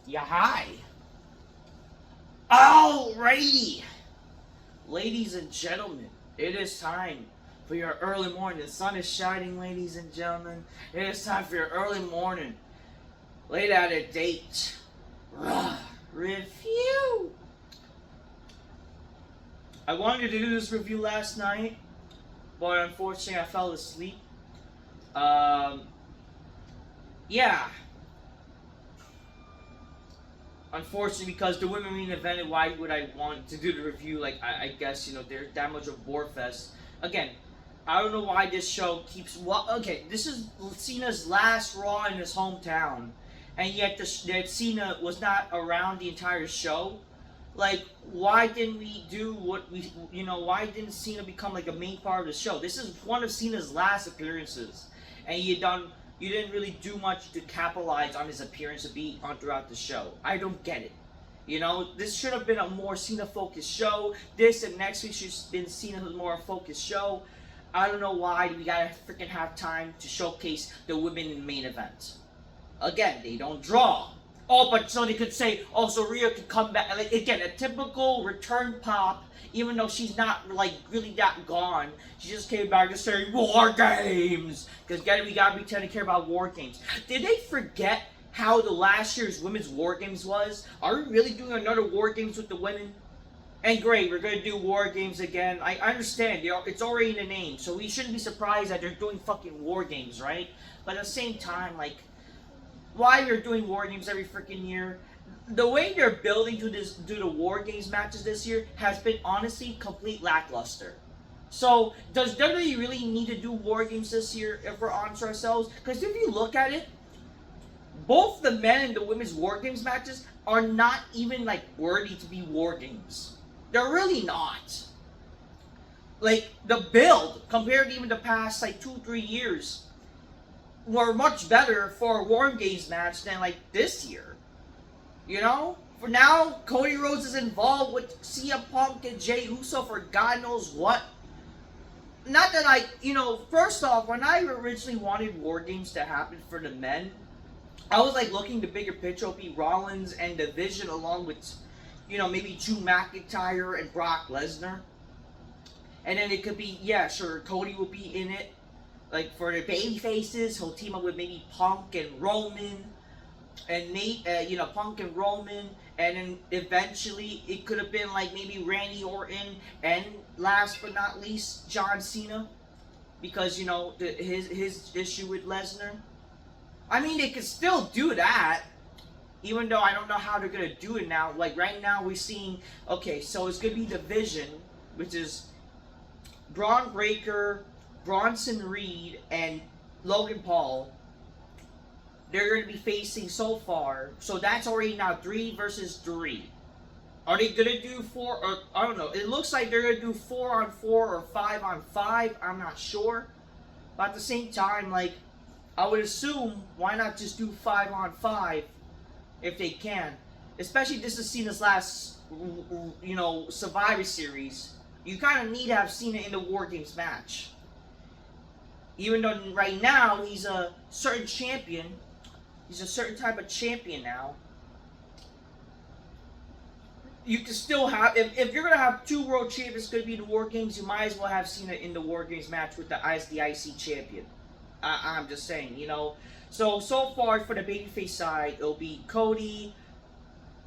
Yeah, hi. Alrighty. Ladies and gentlemen, it is time for your early morning. The sun is shining, ladies and gentlemen. It is time for your early morning. Laid out a date. Review. I wanted to do this review last night, but unfortunately I fell asleep. Yeah. Unfortunately, because the women main event, why would I want to do the review? Like, I guess, they're that much of bore fest. Again, I don't know why this show keeps... Okay, this is Cena's last Raw in his hometown. And yet, that Cena was not around the entire show. Like, why didn't we do what we... why didn't Cena become, like, a main part of the show? This is one of Cena's last appearances. And you didn't really do much to capitalize on his appearance to be on throughout the show. I don't get it. This should have been a more Cena-focused show. This and next week should have been Cena's more focused show. I don't know why we gotta freaking have time to showcase the women in the main event. Again, they don't draw. Oh, but so they could say, oh, so Rhea could come back. Like, again, a typical return pop, even though she's not, like, really that gone. She just came back to say, WarGames! Because we gotta pretend to care about WarGames. Did they forget how the last year's women's WarGames was? Are we really doing another WarGames with the women? And great, we're gonna do WarGames again. I understand, it's already in the name, so we shouldn't be surprised that they're doing fucking WarGames, right? But at the same time, like, why you're doing WarGames every freaking year? The way they're building to the WarGames matches this year has been honestly complete lackluster. So does WWE really need to do WarGames this year if we're honest with ourselves? Because if you look at it, both the men and the women's WarGames matches are not even like worthy to be WarGames. They're really not. Like the build compared to even the past like 2-3 years were much better for a WarGames match than like this year. For now, Cody Rhodes is involved with CM Punk and Jey Uso for God knows what. Not that first off, when I originally wanted WarGames to happen for the men, I was like looking the bigger picture. It'll be Rollins and Division along with, maybe Drew McIntyre and Brock Lesnar. And then it could be, yeah, sure, Cody will be in it. Like for the baby faces, he'll team up with maybe Punk and Roman. And Nate, Punk and Roman, and then eventually it could have been like maybe Randy Orton, and last but not least, John Cena, because his issue with Lesnar. I mean, they could still do that, even though I don't know how they're gonna do it now. Like right now, we're seeing so it's gonna be Division, which is Braun Breaker, Bronson Reed, and Logan Paul. They're going to be facing so far. So that's already now 3 versus 3. Are they going to do 4? Or I don't know. It looks like they're going to do 4 on 4 or 5 on 5. I'm not sure. But at the same time, like, I would assume, why not just do 5 on 5 if they can? Especially this is Cena's last, Survivor Series. You kind of need to have Cena in the WarGames match. Even though right now he's a certain champion. He's a certain type of champion now. You can still have, if you're going to have 2 world champions going to be in the WarGames, you might as well have Cena in the WarGames match with the IC champion. I'm just saying, So far for the babyface side, it'll be Cody,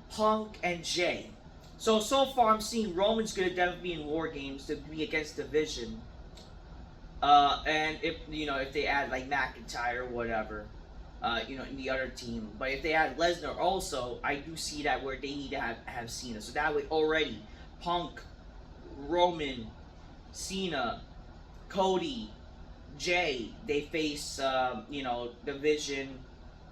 Punk, and Jey. So far I'm seeing Roman's going to definitely be in WarGames to be against Division. And if they add like McIntyre or whatever. In the other team. But if they add Lesnar also, I do see that where they need to have Cena. So that way already, Punk, Roman, Cena, Cody, Jey, they face, Division,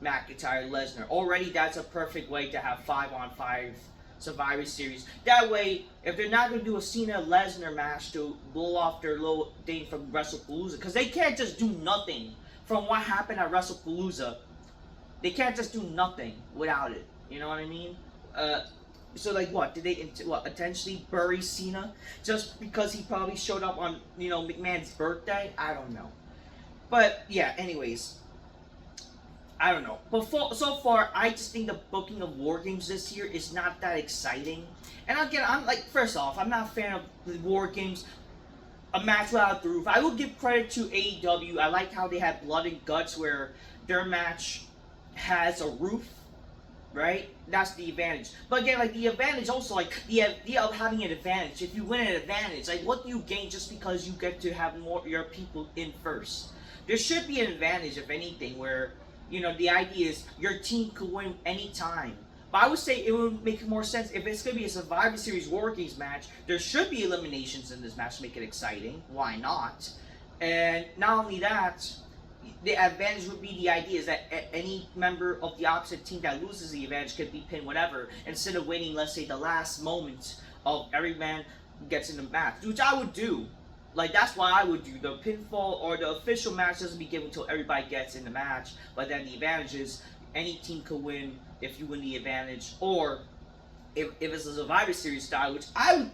McIntyre, Lesnar. Already that's a perfect way to have 5 on 5 Survivor Series. That way, if they're not going to do a Cena-Lesnar match to blow off their little thing from WrestlePalooza, because they can't just do nothing from what happened at WrestlePalooza. They can't just do nothing without it. You know what I mean? So like what? Did they intentionally bury Cena just because he probably showed up on McMahon's birthday? I don't know. But yeah, anyways. I don't know. But so far, I just think the booking of WarGames this year is not that exciting. And again, I'm like, first off, I'm not a fan of the WarGames. A match without the roof. I will give credit to AEW. I like how they had Blood and Guts, where their match has a roof, right? That's the advantage. But again, like the advantage also, like the idea of having an advantage. If you win an advantage, like what do you gain just because you get to have more your people in first? There should be an advantage, if anything, where the idea is your team could win anytime. But I would say it would make more sense if it's going to be a Survivor Series WarGames match. There should be eliminations in this match to make it exciting. Why not? And not only that, the advantage would be the idea is that any member of the opposite team that loses the advantage could be pinned, whatever, instead of waiting, let's say, the last moment of every man gets in the match, which I would do. Like, that's why I would do the pinfall, or the official match doesn't be given until everybody gets in the match, but then the advantage is any team could win if you win the advantage, or if it's a Survivor Series style, which I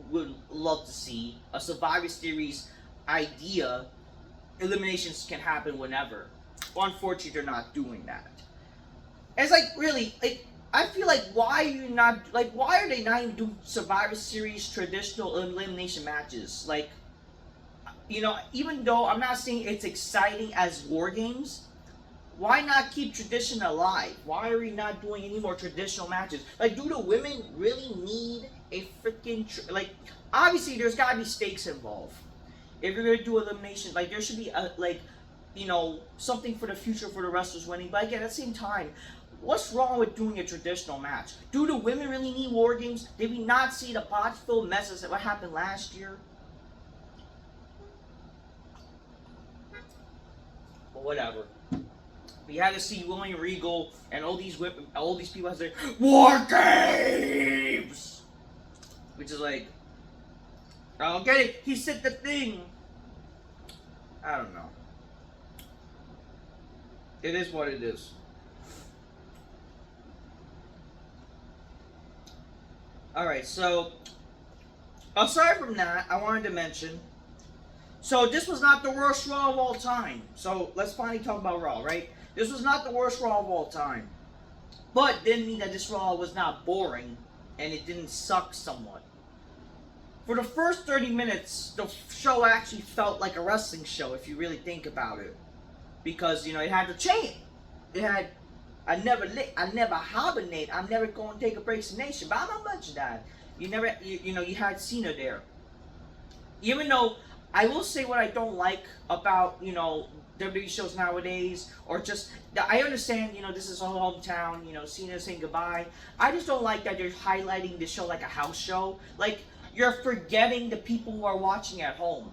would love to see, a Survivor Series idea, eliminations can happen whenever. Well, unfortunately, they're not doing that. It's like, really, like, I feel like, why are they not even doing Survivor Series traditional elimination matches? Like, even though I'm not saying it's exciting as WarGames, why not keep tradition alive? Why are we not doing any more traditional matches? Like, do the women really need a freaking like? Obviously, there's gotta be stakes involved. If you're gonna do elimination, like there should be something for the future for the wrestlers winning. But again, at the same time, what's wrong with doing a traditional match? Do the women really need WarGames? Did we not see the botch-filled messes that what happened last year? But whatever. We had to see William Regal and all these people say WarGames, which is like, I don't get it. He said the thing. I don't know. It is what it is. All right. So, aside from that, I wanted to mention. So this was not the worst Raw of all time. So let's finally talk about Raw, right? This was not the worst Raw of all time. But didn't mean that this Raw was not boring and it didn't suck somewhat. For the first 30 minutes, the show actually felt like a wrestling show if you really think about it. Because, it had the chant. It had, I never hibernate, I'm never going to take a break from nation. But I don't mention that. You had Cena there. Even though, I will say what I don't like about, WWE shows nowadays, or just, I understand, this is a hometown, Cena saying goodbye. I just don't like that they're highlighting the show like a house show. Like, you're forgetting the people who are watching at home.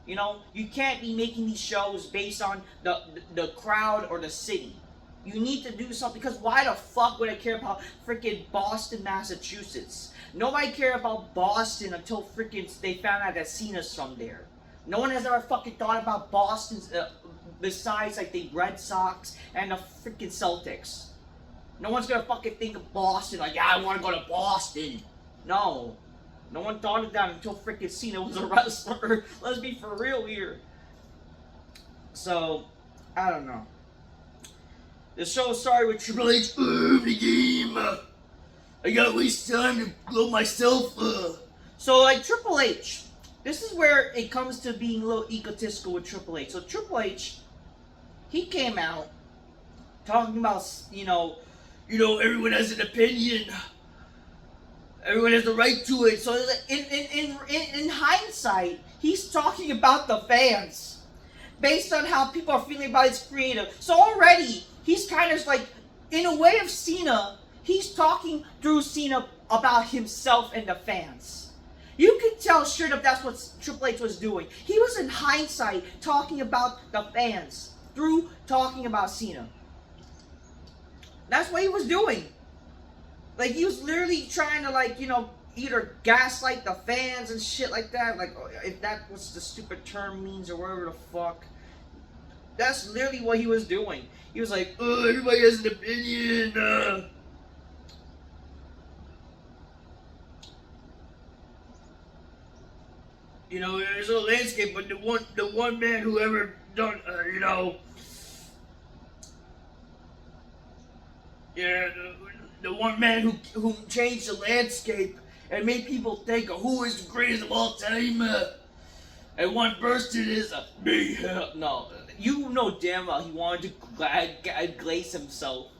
You can't be making these shows based on the crowd or the city. You need to do something, because why the fuck would I care about freaking Boston, Massachusetts? Nobody cared about Boston until freaking they found out that Cena's from there. No one has ever fucking thought about Boston besides like the Red Sox and the freaking Celtics. No one's gonna fucking think of Boston like, yeah, I want to go to Boston. No. No one thought of that until freaking Cena was a wrestler. Let's be for real here. So, I don't know. The show started with Triple H, the game. I gotta waste time to blow myself. So, like, Triple H, this is where it comes to being a little egotistical with Triple H. So, Triple H, he came out talking about, everyone has an opinion. Everyone has the right to it. So, in hindsight, he's talking about the fans based on how people are feeling about his creative. So already, he's kind of like, in a way of Cena, he's talking through Cena about himself and the fans. You can tell straight up that's what Triple H was doing. He was in hindsight talking about the fans through talking about Cena. That's what he was doing. Like, he was literally trying to, either gaslight the fans and shit like that. Like, if that was the stupid term means or whatever the fuck. That's literally what he was doing. He was like, oh, everybody has an opinion. There's a landscape, but the one man who ever done, Yeah, the one man who changed the landscape and made people think of who is the greatest of all time. And one person is me. No, you know damn well he wanted to glaze himself.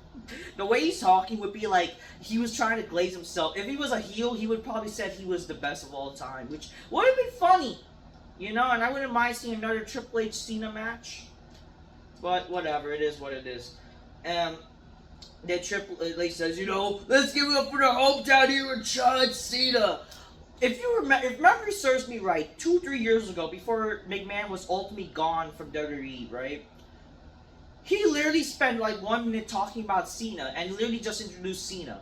The way he's talking would be like he was trying to glaze himself. If he was a heel, he would probably said he was the best of all time, which would have been funny, you know. And I wouldn't mind seeing another Triple H Cena match. But whatever, it is what it is. That Triple H says, you know, let's give it up for the hometown hero, John Cena. If memory serves me right, 2-3 years ago, before McMahon was ultimately gone from WWE, right? He literally spent like 1 minute talking about Cena and literally just introduced Cena.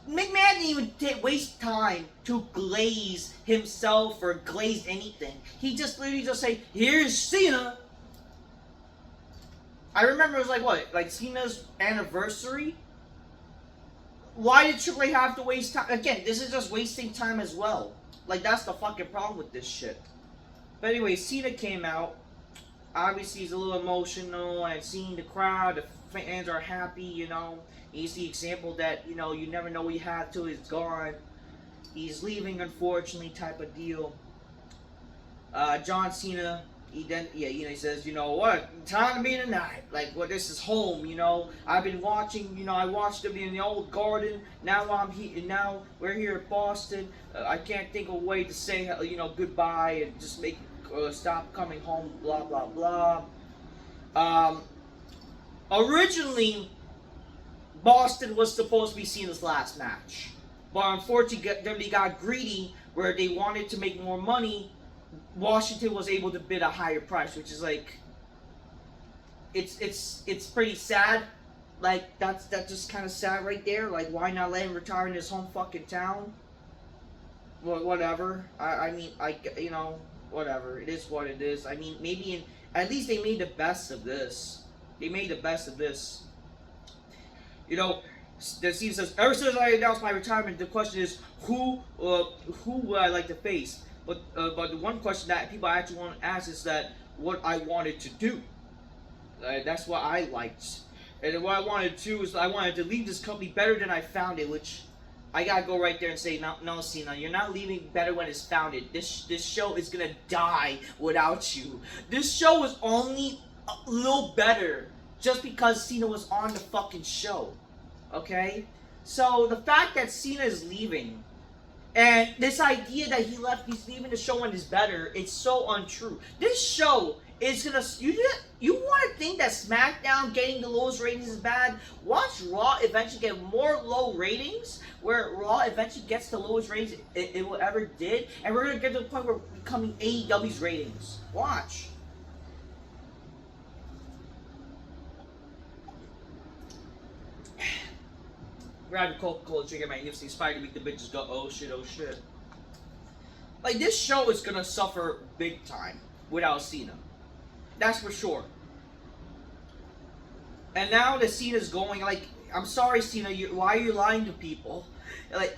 McMahon didn't even waste time to glaze himself or glaze anything. He just literally just say, here's Cena. I remember it was like what? Like Cena's anniversary? Why did Triple H have to waste time? Again, this is just wasting time as well. Like, that's the fucking problem with this shit. But anyway, Cena came out. Obviously, he's a little emotional and seeing the crowd, the fans are happy, you know. He's the example that, you know, you never know what you have till he's gone. He's leaving, unfortunately, type of deal. John Cena, he says, you know what, time to be tonight. Like, well, this is home, you know. I've been watching, you know, I watched him in the old garden. Now I'm here, now we're here at Boston. I can't think of a way to say, you know, goodbye and just make stop coming home, blah, blah, blah. Originally, Boston was supposed to be Cena's last match. But unfortunately, they got greedy where they wanted to make more money. Washington was able to bid a higher price, which is like, it's pretty sad. Like, that's just kind of sad right there. Like, why not let him retire in his home fucking town? Well, whatever. I mean, you know, whatever. It is what it is. I mean, maybe at least they made the best of this. They made the best of this. You know, the scene says, ever since I announced my retirement, the question is, who would I like to face? But the one question that people actually want to ask is that what I wanted to do. That's what I liked. And what I wanted to do is I wanted to leave this company better than I found it, which I gotta go right there and say, no, Cena, you're not leaving better when it's founded. This show is gonna die without you. This show was only a little better just because Cena was on the fucking show. Okay? So the fact that Cena is leaving, and this idea that he's leaving the show and is better, it's so untrue. This show is gonna, you want to think that SmackDown getting the lowest ratings is bad? Watch Raw eventually get more low ratings, where Raw eventually gets the lowest ratings it will ever did, and we're gonna get to the point where we're becoming AEW's ratings. Watch. Grab your Coca-Cola, drink my UFC Spider to make the bitches go, oh shit, oh shit. Like, this show is gonna suffer big time without Cena. That's for sure. And now that Cena's going, like, I'm sorry, Cena, why are you lying to people? Like,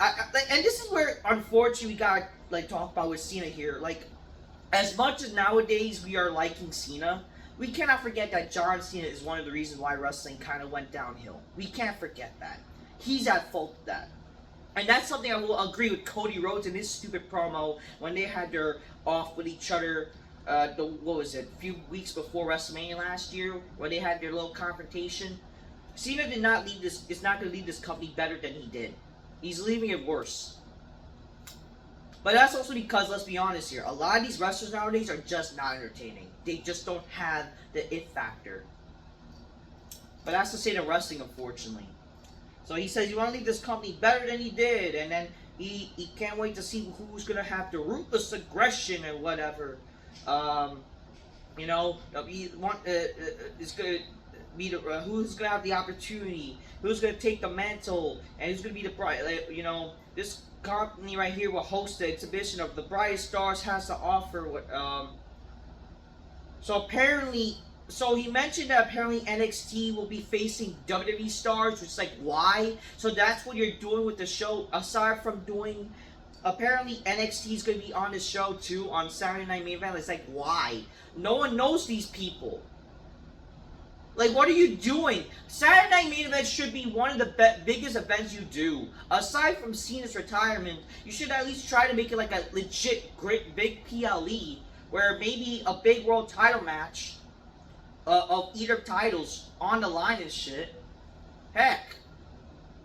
and this is where, unfortunately, we gotta, like, talk about with Cena here. Like, as much as nowadays we are liking Cena, we cannot forget that John Cena is one of the reasons why wrestling kind of went downhill. We can't forget that. He's at fault with that. And that's something I will agree with Cody Rhodes in his stupid promo when they had their off with each other, what was it, a few weeks before WrestleMania last year, where they had their little confrontation. Cena is not going to leave this company better than he did. He's leaving it worse. But that's also because, let's be honest here, a lot of these wrestlers nowadays are just not entertaining. They just don't have the it factor. But that's the state of wrestling, unfortunately. So he says, you want to leave this company better than he did, and then he can't wait to see who's going to have the ruthless aggression and whatever. You know, it's going to be who's going to have the opportunity, who's going to take the mantle, and who's going to be the bright, you know, this company right here will host the exhibition of the brightest stars has to offer. So apparently, so he mentioned that apparently NXT will be facing WWE stars, which is like, why? So that's what you're doing with the show, aside from doing, apparently NXT is going to be on the show too, on Saturday Night Main Event. It's like, why? No one knows these people. Like, what are you doing? Saturday Night Main Event should be one of the biggest events you do. Aside from Cena's retirement, you should at least try to make it like a legit, great, big PLE, where maybe a big world title match of either titles on the line and shit. Heck,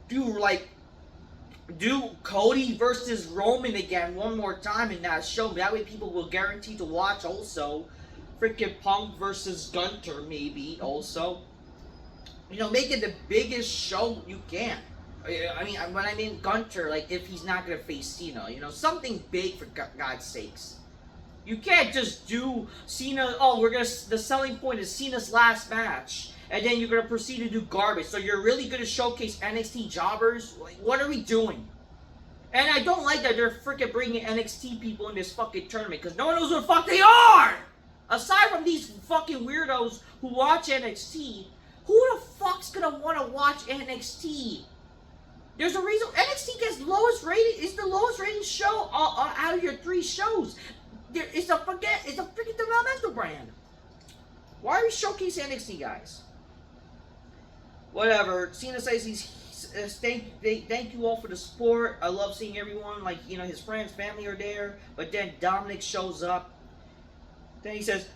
do Cody versus Roman again one more time in that show. That way people will guarantee to watch also. Freaking Punk versus Gunter maybe also. You know, make it the biggest show you can. I mean, when I mean Gunter, like if he's not going to face Cena, you know, something big for God's sakes. You can't just do Cena, the selling point is Cena's last match. And then you're going to proceed to do garbage. So you're really going to showcase NXT jobbers? Like, what are we doing? And I don't like that they're freaking bringing NXT people in this fucking tournament. Because no one knows who the fuck they are! Aside from these fucking weirdos who watch NXT, who the fuck's going to want to watch NXT? There's a reason NXT gets lowest rated. It's the lowest rated show out of your 3 shows. It's a freaking developmental brand. Why are we showcasing NXT, guys? Whatever. Cena says thank you all for the support. I love seeing everyone, like, you know, his friends, family are there. But then Dominic shows up. Then he says,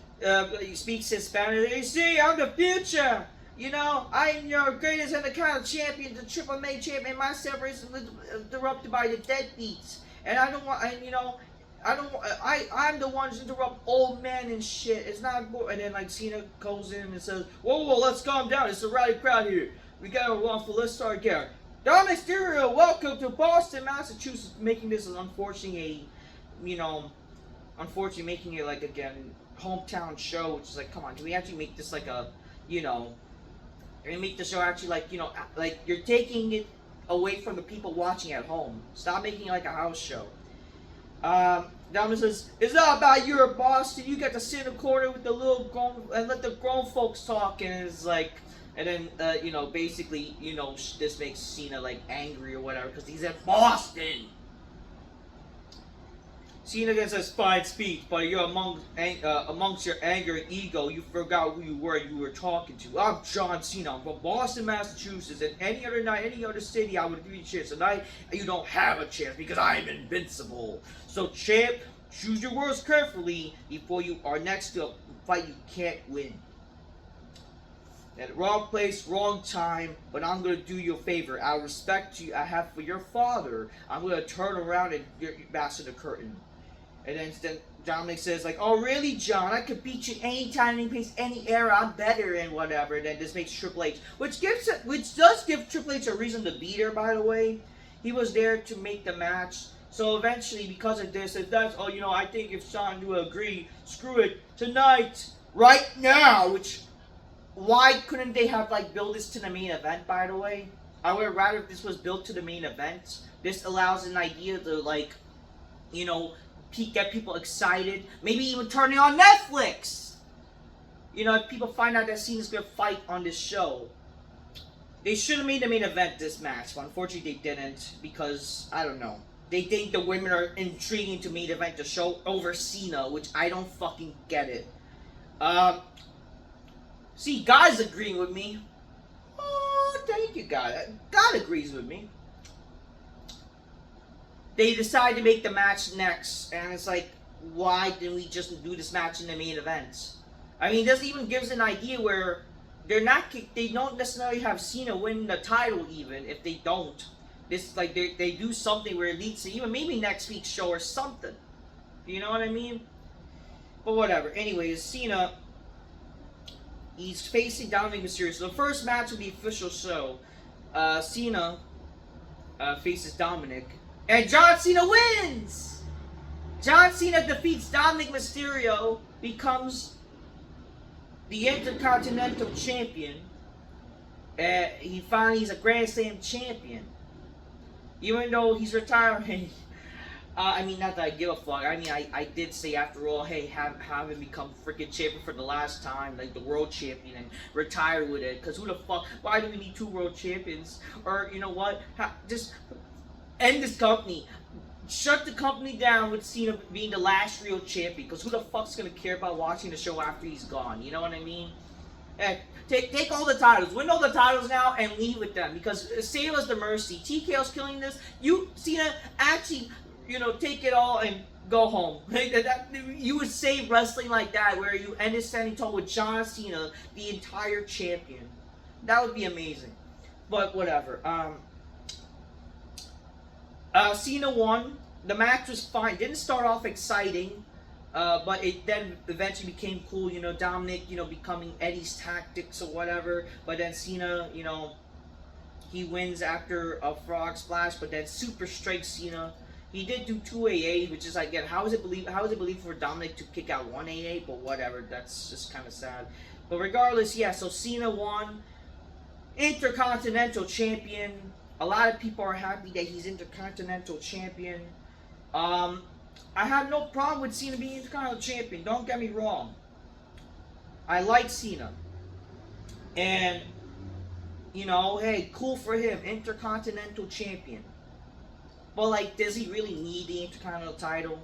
he speaks in Spanish. You see, I'm the future. You know, I'm your greatest Intercontinental champion, the Triple A champion. My separation is interrupted by the deadbeats. And I don't want, and you know, I'm the one who's interrupt old men and shit. It's not important. And then like Cena goes in and says, whoa, let's calm down. It's a rowdy crowd here. We got a wrongful. Let's start again. Dominic Mysterio, welcome to Boston, Massachusetts. Making this unfortunately making it like again hometown show, which is like, come on, can we actually make this like a, you know, can we make the show actually like, you know, like you're taking it away from the people watching at home. Stop making it like a house show. Dominic says, it's not about you're Boston, you got to sit in the corner with the little grown, and let the grown folks talk, and it's like, and then, you know, basically, you know, this makes Cena, like, angry or whatever, because he's at Boston! Cena then says, fine speech, but you're amongst your anger and ego, you forgot who you were talking to. I'm John Cena, I'm from Boston, Massachusetts, and any other night, any other city, I would give you a chance. Tonight, you don't have a chance, because I'm invincible. So, champ, choose your words carefully before you are next to a fight you can't win. At wrong place, wrong time, but I'm going to do you a favor. Out of respect I have for your father, I'm going to turn around and master the curtain. And then Dominic says, like, oh, really, John? I could beat you anytime, any place, any era. I'm better and whatever. And then this makes Triple H, which does give Triple H a reason to beat her, by the way. He was there to make the match. So eventually, because of this, if that's, oh, you know, I think if Sean will agree, screw it, tonight, right now, which, why couldn't they have, like, build this to the main event, by the way? I would rather if this was built to the main event. This allows an idea to, like, you know, get people excited. Maybe even turn it on Netflix. You know, if people find out that Cena's gonna fight on this show. They should have made the main event this match, but unfortunately they didn't, because, I don't know. They think the women are intriguing to main event the show over Cena, which I don't fucking get it. See, God's agreeing with me. Oh, thank you, God. God agrees with me. They decide to make the match next, and it's like, why didn't we just do this match in the main event? I mean, this even gives an idea where they don't necessarily have Cena win the title even, if they don't. This, like, they do something where it leads to even maybe next week's show or something. You know what I mean? But whatever. Anyways, Cena, he's facing Dominic Mysterio. So the first match of the official show, Cena faces Dominic. And John Cena wins! John Cena defeats Dominic Mysterio, becomes the Intercontinental Champion. He's a Grand Slam champion. Even though he's retiring. I mean, not that I give a fuck. I mean, I did say after all, hey, have him become freaking champion for the last time, like the world champion, and retire with it. Because who the fuck, why do we need 2 world champions? Or, you know what, just end this company. Shut the company down with Cena being the last real champion. Because who the fuck's going to care about watching the show after he's gone? You know what I mean? Hey, take all the titles, win all the titles now, and leave with them because save us the mercy. TKO's killing this. You, Cena, actually, take it all and go home. You would save wrestling like that, where you end it standing tall with John Cena, the entire champion. That would be amazing. But whatever. Cena won. The match was fine. Didn't start off exciting. But it then eventually became cool, Dominic, becoming Eddie's tactics or whatever. But then Cena, he wins after a frog splash, but then super strikes Cena. He did do 2 AA, which is, again, how is it believed for Dominic to kick out 1 AA? But whatever, that's just kind of sad. But regardless, yeah, so Cena won. Intercontinental champion. A lot of people are happy that he's Intercontinental champion. I have no problem with Cena being Intercontinental champion. Don't get me wrong. I like Cena. And, hey, cool for him. Intercontinental champion. But, like, does he really need the Intercontinental title?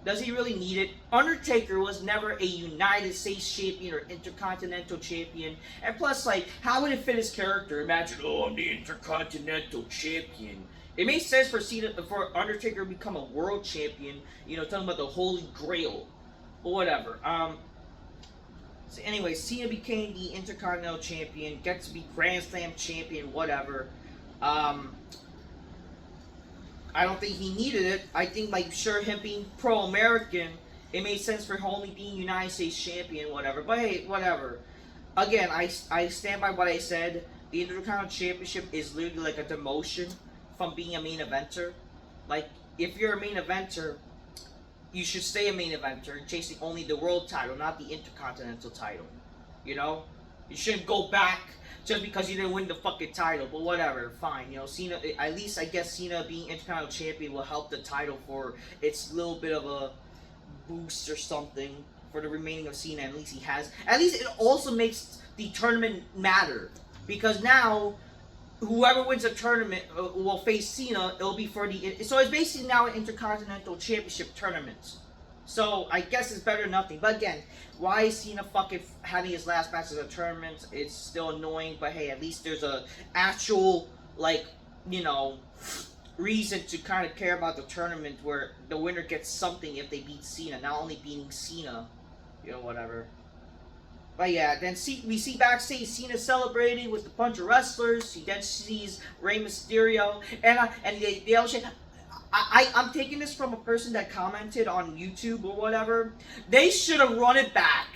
Does he really need it? Undertaker was never a United States champion or Intercontinental champion. And plus, like, how would it fit his character? Imagine, oh, I'm the Intercontinental champion. It makes sense for Undertaker to become a world champion, talking about the Holy Grail. But whatever. So anyway, Cena became the Intercontinental champion, gets to be Grand Slam champion, whatever. I don't think he needed it. I think, like, sure, him being pro-American, it made sense for him only being United States champion, whatever. But hey, whatever. Again, I stand by what I said. The Intercontinental Championship is literally like a demotion from being a main eventer. Like, if you're a main eventer, you should stay a main eventer, chasing only the world title, not the Intercontinental title. You shouldn't go back just because you didn't win the fucking title. But whatever, fine. Cena, at least I guess Cena being Intercontinental champion will help the title for its little bit of a boost or something for the remaining of Cena. At least he has. At least it also makes the tournament matter, because now whoever wins the tournament will face Cena. It'll be for the... So it's basically now an Intercontinental Championship tournament. So I guess it's better than nothing. But again, why is Cena fucking having his last match as a tournament? It's still annoying. But hey, at least there's a actual, like, reason to kind of care about the tournament, where the winner gets something if they beat Cena. Not only beating Cena. Whatever. But yeah, then we see backstage Cena celebrating with a bunch of wrestlers. He then sees Rey Mysterio, and they all say, I'm taking this from a person that commented on YouTube or whatever. They should have run it back.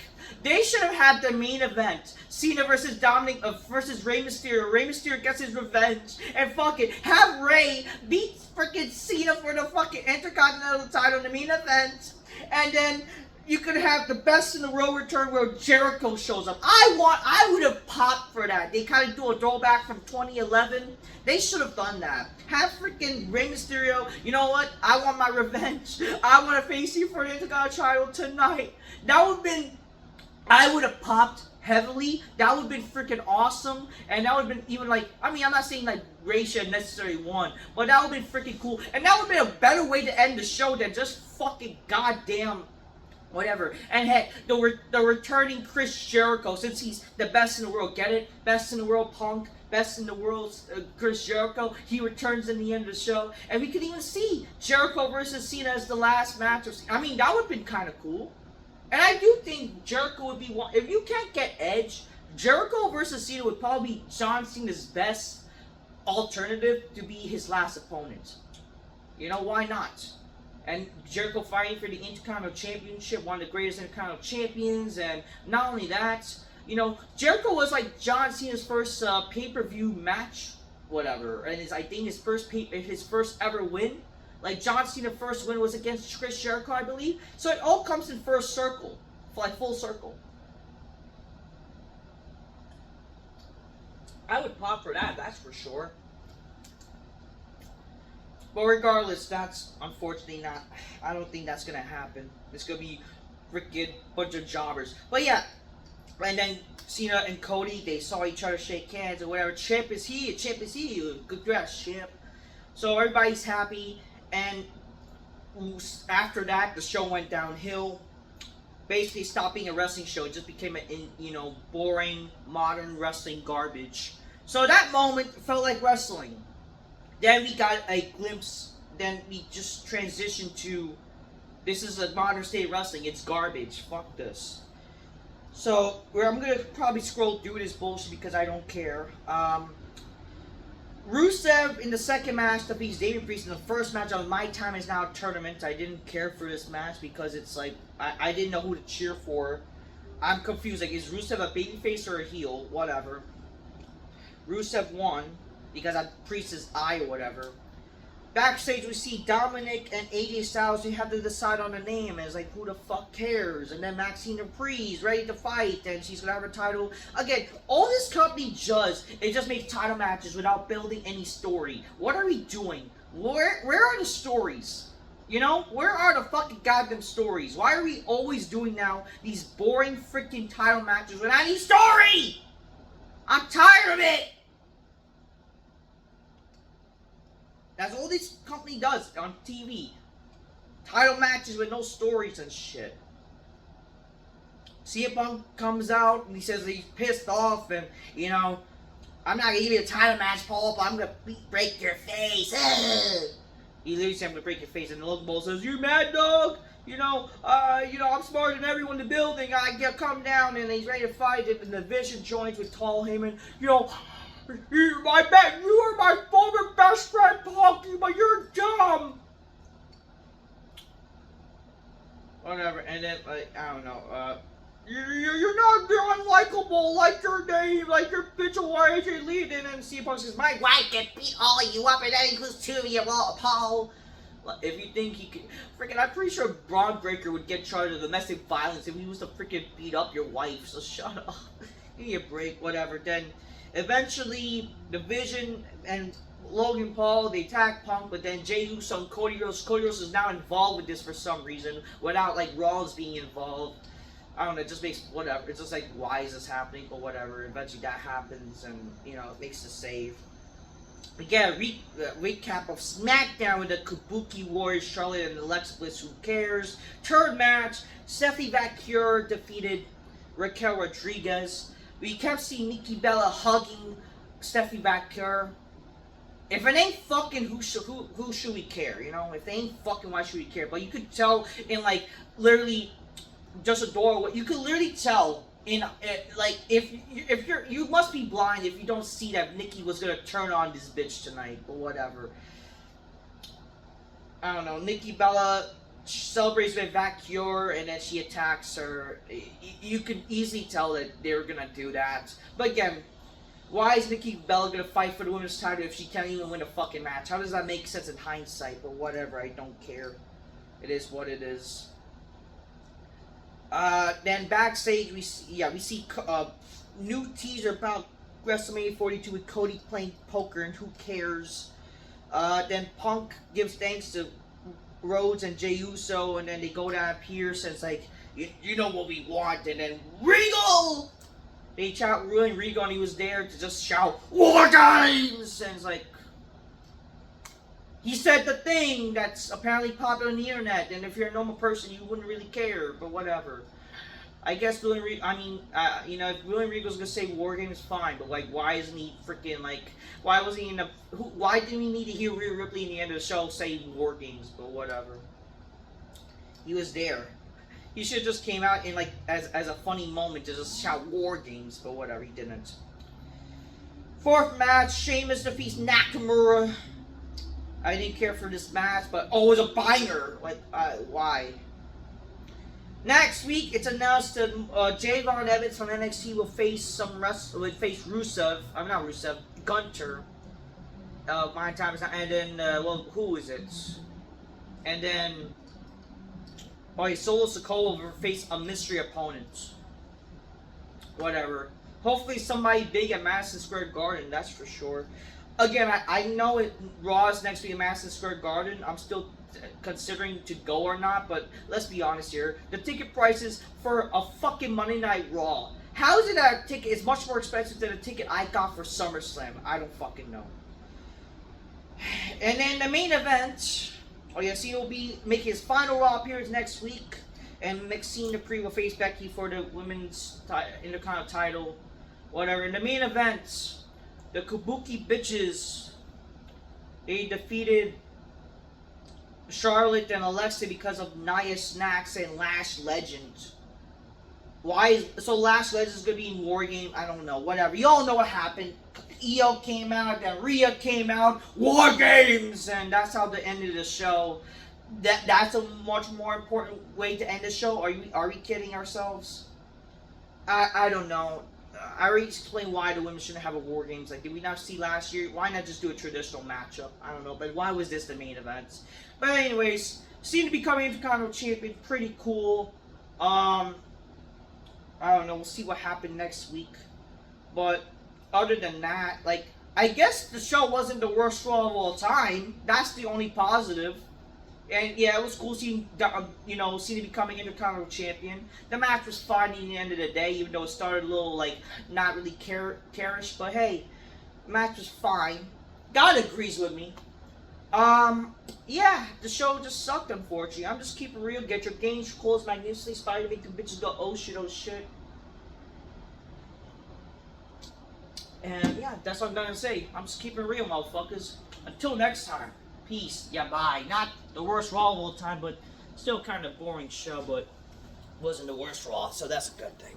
They should have had the main event, Cena versus Dominic versus Rey Mysterio. Rey Mysterio gets his revenge, and fucking have Rey beat freaking Cena for the fucking Intercontinental title in the main event, and then you could have the Best in the World return where Jericho shows up. I would have popped for that. They kind of do a throwback from 2011. They should have done that. Have freaking Rey Mysterio. You know what? I want my revenge. I want to face you for the Intercontinental title tonight. That would have been... I would have popped heavily. That would have been freaking awesome. And that would have been even like... I mean, I'm not saying like Rey should have necessarily won, but that would have been freaking cool. And that would have been a better way to end the show than just fucking goddamn... whatever. And heck, the returning Chris Jericho, since he's the best in the world, get it? Best in the world Punk, best in the world Chris Jericho. He returns in the end of the show, and we could even see Jericho versus Cena as the last match. I mean, that would have been kind of cool. And I do think Jericho would be one. If you can't get Edge, Jericho versus Cena would probably be John Cena's best alternative to be his last opponent. Why not? And Jericho fighting for the Intercontinental Championship, one of the greatest Intercontinental champions, and not only that, Jericho was like John Cena's first pay-per-view match, whatever, and I think his first ever win. Like, John Cena's first win was against Chris Jericho, I believe. So it all comes in first circle, like full circle. I would pop for that, that's for sure. But regardless, that's unfortunately not... I don't think that's going to happen. It's going to be freaking bunch of jobbers. But yeah, and then Cena and Cody, they saw each other shake hands or whatever. Champ is he, champ is he. Good dress, champ. So everybody's happy. And after that, the show went downhill. basically stopped being a wrestling show. It just became boring modern wrestling garbage. So that moment felt like wrestling. Then we got a glimpse. Then we just transitioned to, this is a modern state wrestling. It's garbage. Fuck this. So I'm gonna probably scroll through this bullshit because I don't care. Rusev in the second match defeats Damian Priest in the first match on My Time Is Now tournament. I didn't care for this match because it's like I didn't know who to cheer for. I'm confused. Like, is Rusev a babyface or a heel? Whatever. Rusev won because of Priest's eye or whatever. Backstage, we see Dominic and AJ Styles. They have to decide on a name. And it's like, who the fuck cares? And then Maxine Dupree's ready to fight. And she's going to have her title. Again, all this company does is just make title matches without building any story. What are we doing? Where are the stories? You know? Where are the fucking goddamn stories? Why are we always doing now these boring freaking title matches without any story? I'm tired of it! That's all this company does on TV. Title matches with no stories and shit. CM Punk comes out and he says he's pissed off and, you know, I'm not going to give you a title match, Paul, but I'm going to break your face. He literally said, I'm going to break your face. And the Logan Bull says, you mad, dog? I'm smarter than everyone in the building. I get come down, and he's ready to fight. And the Vision joins with Tall Heyman. I bet you are my former best friend, Punky, but you're dumb. Whatever, and then I don't know. You're not unlikable like your name, like your bitch or AJ Lee. And then CM Punk says, my wife can beat all of you up, and that includes two of you, Paul. If you think he could, freaking, I'm pretty sure Braun Breaker would get charged of domestic violence if he was to freaking beat up your wife. So shut up. Give me a break, whatever. Then eventually, the Vision and Logan Paul, they attack Punk, but then Jey Uso and Cody Rhodes is now involved with this for some reason, without like Rollins being involved. I don't know, it just makes, whatever, it's just like, why is this happening, but whatever, eventually that happens, and, you know, it makes the save. We get a recap of SmackDown with the Kabuki Warriors, Charlotte and Alexa Bliss, who cares. Third match, Stephanie Vaquer defeated Raquel Rodriguez. We kept seeing Nikki Bella hugging Stephanie Vaquer. If it ain't fucking, who should we care, you know? If it ain't fucking, why should we care? But you could tell in, like, literally, just adorable. You could literally tell in, like, if you must be blind if you don't see that Nikki was gonna turn on this bitch tonight, but whatever. I don't know. Nikki Bella celebrates with Vaquer, and then she attacks her. You could easily tell that they were gonna do that. But again, why is Nikki Bella gonna fight for the women's title if she can't even win a fucking match? How does that make sense in hindsight? But whatever, I don't care. It is what it is. Then backstage, we see new teaser about WrestleMania 42 with Cody playing poker, and who cares? Then Punk gives thanks to Rhodes and Jey Uso, and then they go down Pierce, and it's like, you know what we want, and then Regal! They shout ruin Regal, and he was there to just shout, WarGames! And it's like, he said the thing that's apparently popular on the internet, and if you're a normal person, you wouldn't really care, but whatever. I guess William Regal, if William Regal's gonna say WarGames, fine, but like, why isn't he freaking, like, why wasn't he in the, why didn't we need to hear Rhea Ripley in the end of the show say WarGames, but whatever. He was there. He should have just came out in, like, as a funny moment to just shout WarGames, but whatever, he didn't. Fourth match, Sheamus defeats Nakamura. I didn't care for this match, but it was a banger. Like, why? Next week, it's announced that Javon Evans from NXT will face Rusev. I'm not Rusev, Gunter. My time is not. And then, who is it? And then, Solo Sikoa will face a mystery opponent. Whatever. Hopefully, somebody big at Madison Square Garden. That's for sure. Again, I know Raw is next week at Madison Square Garden. I'm still considering to go or not, but let's be honest here. The ticket prices for a fucking Monday Night Raw. How is it that a ticket is much more expensive than a ticket I got for SummerSlam? I don't fucking know. And then the main event, Cena will be making his final Raw appearance next week. And Maxine Dupree will face Becky for the women's Intercontinental title. Whatever. In the main event, the Kabuki Bitches, they defeated Charlotte and Alexa because of Nia Snax and Lash Legend. So Lash Legend is gonna be in WarGames? I don't know. Whatever. You all know what happened. Io came out, then Rhea came out. WarGames, and that's how the end of the show. That's a much more important way to end the show. Are we kidding ourselves? I don't know. I already explained why the women shouldn't have a WarGames. Like, did we not see last year? Why not just do a traditional matchup? I don't know. But why was this the main event? But anyways, Cena becoming Intercontinental Champion, pretty cool. I don't know. We'll see what happened next week. But other than that, like, I guess the show wasn't the worst Raw of all time. That's the only positive. And yeah, it was cool seeing, Cena becoming Intercontinental Champion. The match was fun at the end of the day, even though it started a little, like, not really care-ish. But hey, the match was fine. God agrees with me. Yeah, the show just sucked, unfortunately. I'm just keeping it real. Get your games closed magnificently. Spider make the bitches go, oh shit, oh shit. And yeah, that's what I'm gonna say. I'm just keeping it real, motherfuckers. Until next time. Peace. Yeah, bye. Not the worst Raw of all time, but still kind of boring show, but wasn't the worst Raw, so that's a good thing.